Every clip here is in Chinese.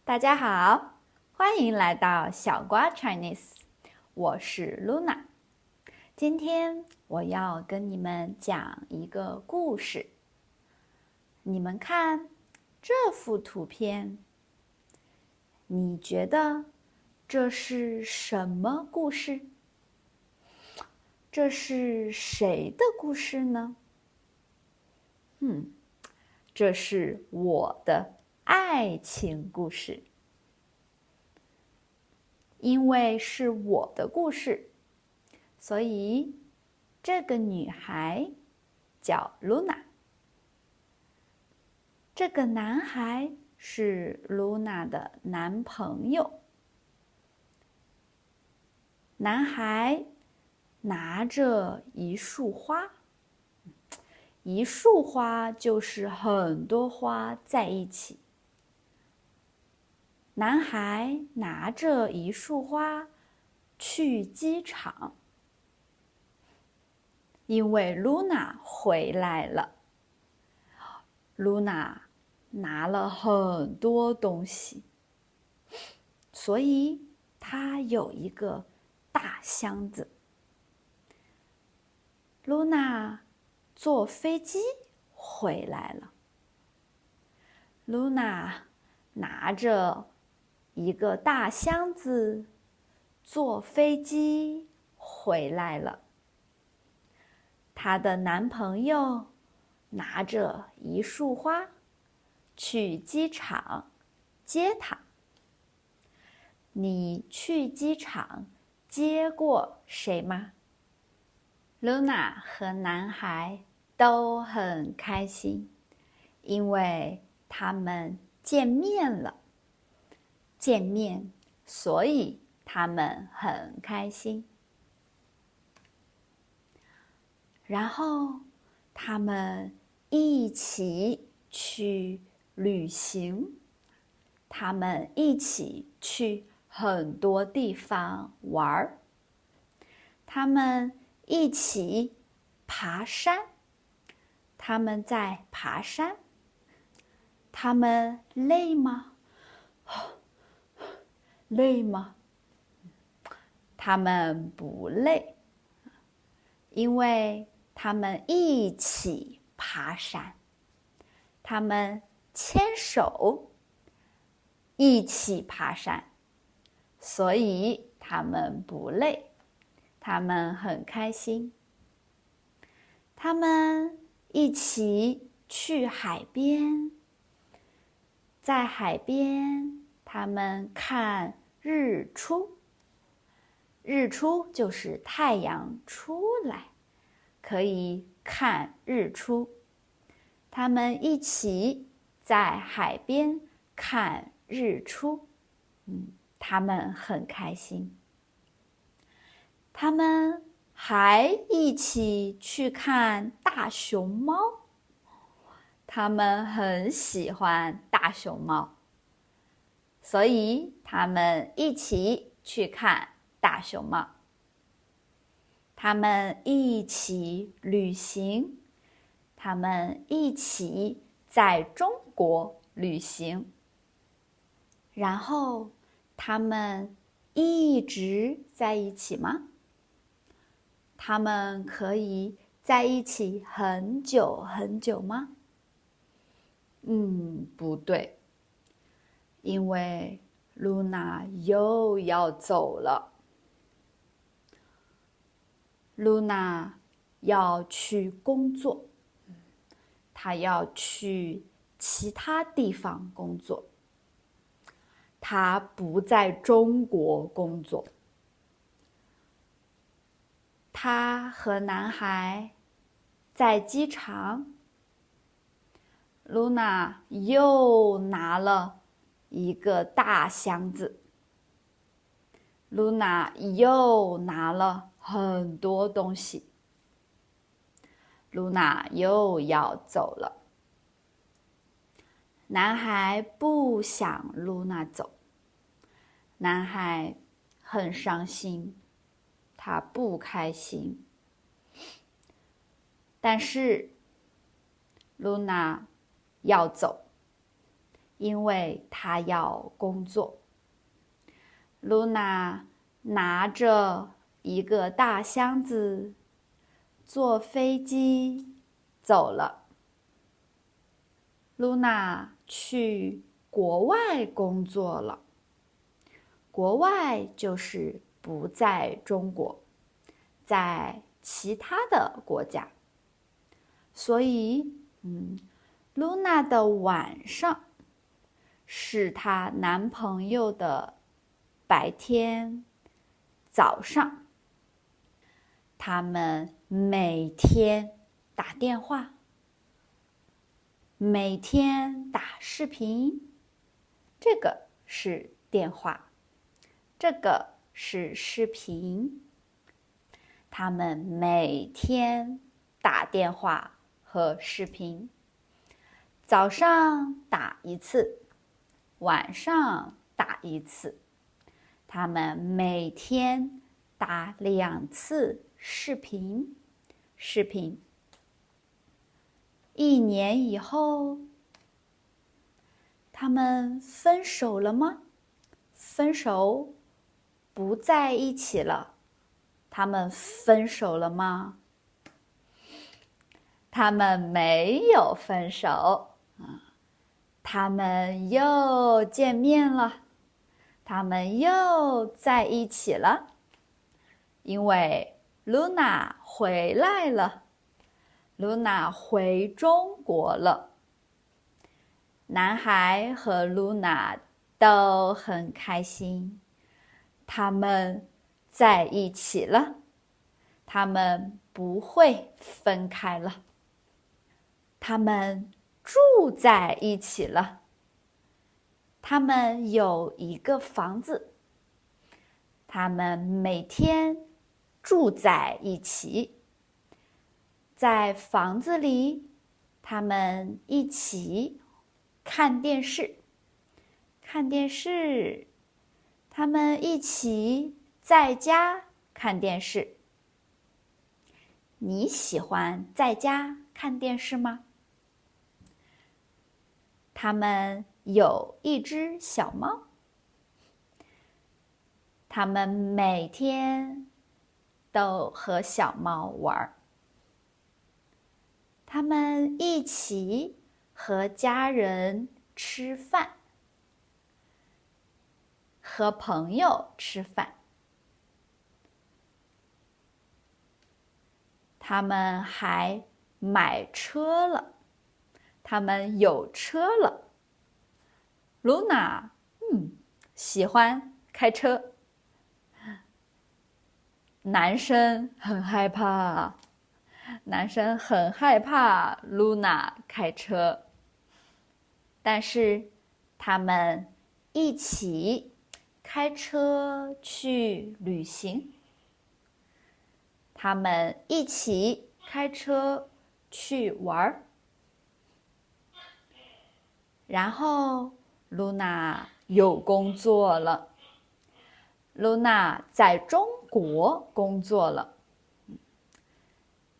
大家好，歡迎來到小瓜 Chinese， 我是 Luna。今天我要跟你們講一個故事。你們看這幅圖片，你覺得這是什麼故事？這是誰的故事呢？這是我的愛情故事。因為是我的故事，所以這個女孩叫 Luna， 這個男孩是 Luna 的男朋友。男孩拿着一束花，一束花就是很多花在一起。男孩拿着一束花去機場，因為 Luna 回來了。Luna 拿了很多東西，所以她有一個大箱子。Luna 坐飛機回來了。Luna 拿着一個大箱子，坐飛機回來了。她的男朋友拿着一束花去機場接她。你去機場接過誰嗎？Luna 和男孩都很開心，因為他們見面了。見面，所以他們很開心。然後他們一起去旅行，他們一起去很多地方玩，他們一起爬山。他們在爬山，他們累嗎？累嗎？他們不累，因為他們一起爬山，他們牽手一起爬山，所以他們不累，他們很開心。他們一起去海邊，在海邊他們看日出。日出就是太陽出來，可以看日出。他們一起在海邊看日出，他們很開心。他們還一起去看大熊貓，他們很喜歡大熊貓，所以他們一起去看大熊貓。他們一起旅行，他們一起在中國旅行，然後他們一直在一起嗎？他們可以在一起很久很久嗎？不對，因為 Luna 又要走了。Luna 要去工作，她要去其他地方工作。她不在中國工作。她和男孩在機場。Luna 又拿了一個大箱子。Luna 又拿了很多東西。Luna 又要走了。男孩不想 Luna 走。男孩很傷心，他不開心。但是 Luna 要走，因為她要工作。露娜拿着一個大箱子，坐飛機走了。露娜去國外工作了。國外就是不在中國，在其他的國家。所以，露娜的晚上是她男朋友的白天，早上。他們每天打電話，每天打視頻，這個是電話，這個是視頻。他們每天打電話和視頻，早上打一次，晚上打一次。他們每天打2次視頻。1年以後，他們分手了嗎？分手，不在一起了。他們分手了嗎？他們沒有分手，他們又見面了，他們又在一起了，因為露娜回來了，露娜回中國了。男孩和露娜都很開心，他們在一起了，他們不會分開了。他們住在一起了，他們有一個房子，他們每天住在一起。在房子裡，他們一起看電視，他們一起在家看電視。你喜歡在家看電視嗎？他們有一隻小貓，他們每天都和小貓玩。他們一起和家人吃飯，和朋友吃飯。他們還買車了，他們有車了。露娜，喜歡開車。男生很害怕露娜開車，但是他們一起開車去旅行。他們一起開車去玩。然後露娜有工作了。露娜在中國工作了。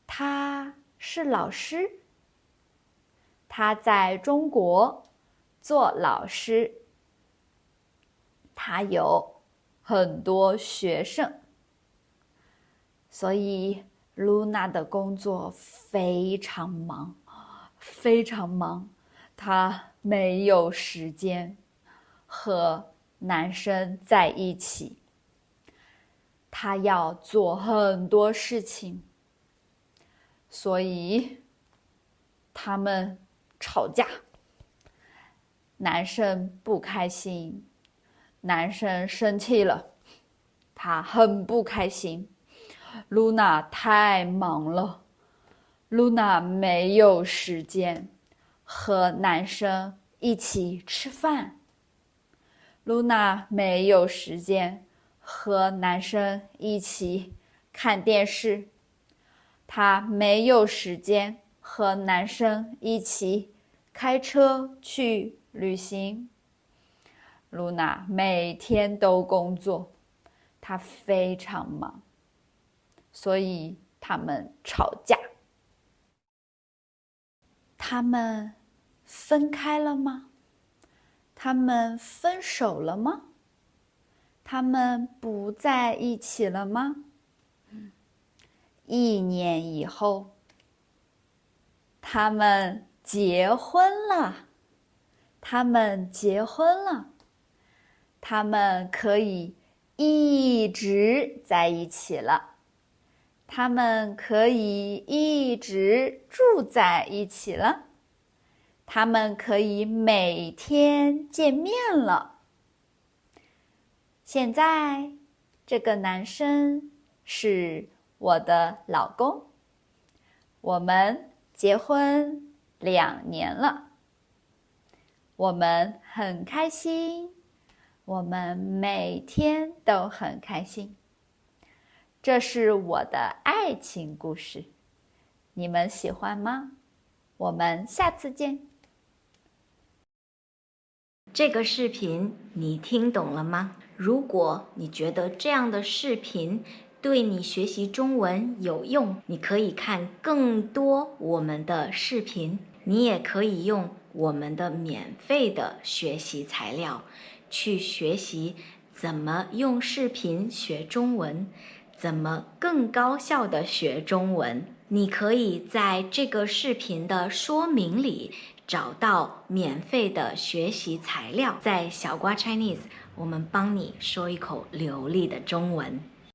她是老師。她在中國做老師。她有很多學生。所以露娜的工作非常忙，她沒有時間和男生在一起。她要做很多事情，所以他們吵架。男生不開心，男生生氣了，他很不開心。露娜太忙了，露娜沒有時間和男生一起吃飯。露娜沒有時間和男生一起看電視。她沒有時間和男生一起開車去旅行。露娜每天都工作，她非常忙。所以他們吵架。他們分開了嗎？他們分手了嗎？他們不在一起了嗎？1年以後，他們結婚了。他們結婚了。他們可以一直在一起了。他們可以一直住在一起了。他們可以每天見面了。現在，這個男生是我的老公。我們結婚2年了。我們很開心。我們每天都很開心。這是我的愛情故事。你們喜歡嗎？我們下次見。這個視頻你聽懂了嗎？如果你覺得這樣的視頻對你學習中文有用，你可以看更多我們的視頻。你也可以用我們的免費的學習材料去學習怎麼用視頻學中文，怎麼更高效地學中文。你可以在這個視頻的說明裡找到免費的學習材料，在小瓜 Chinese，我們幫你說一口流利的中文。